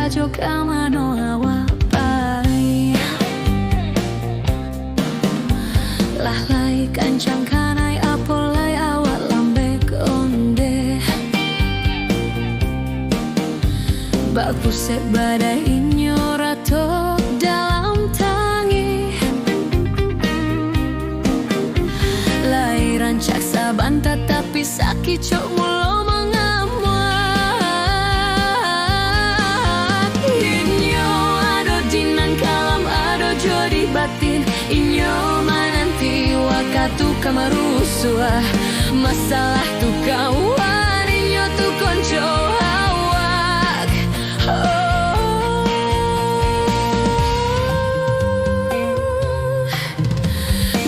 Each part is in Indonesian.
saja kamano awapai lahlai kancang kanai apolai awak lambe konde bak pusat badai inyorato dalam tangi lai rancak saban tetapi sakit cok mulo batin inyo mananti wakatu kamarusua masalah tu kawan inyo tu konco awak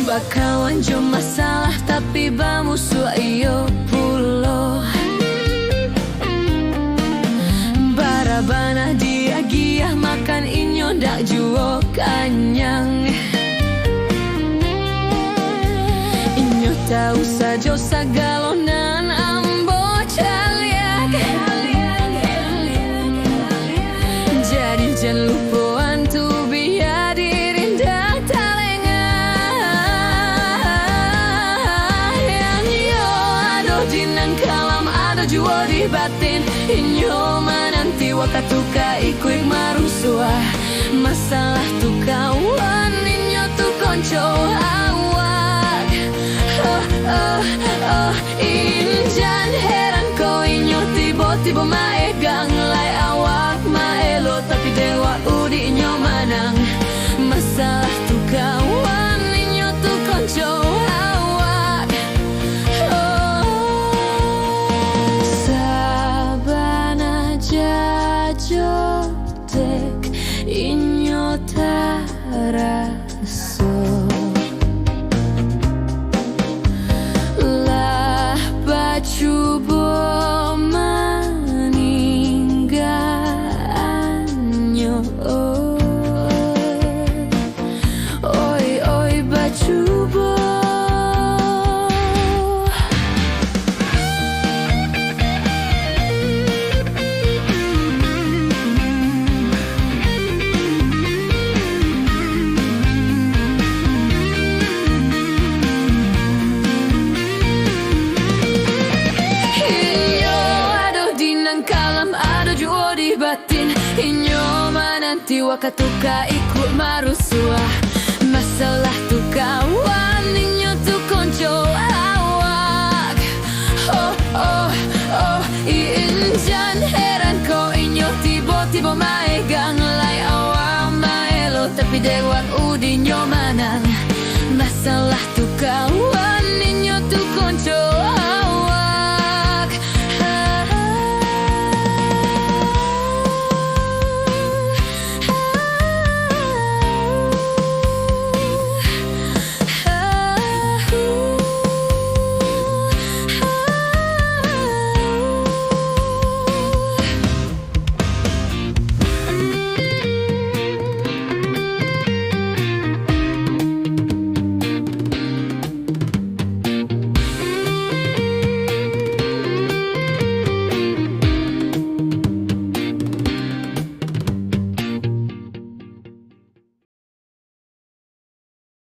bakawan jo masalah tapi bamusuh iyo pulo barabana dia giah makan inyo dak juo kanyang inyo tahu saja sagalonan ambo caliak jadi jangan lupa tu biar dirindah talengan yang yo ado dinang kalam ado juo di batin inyo mananti wakatuka ikuik marusua masalah tu kawan inyo tu konco awak injan heran ko inyo tiba-tiba maegang lai awak maelo tapi dewa udi inyo manang masalah tu kawan inyo tu konco awak sabana jajo tek inyo taraso lah bacubo maningganyo oi oi bacubo kalam ada juo di batin inyo mananti wakatuka ikut marusua masalah tu kawan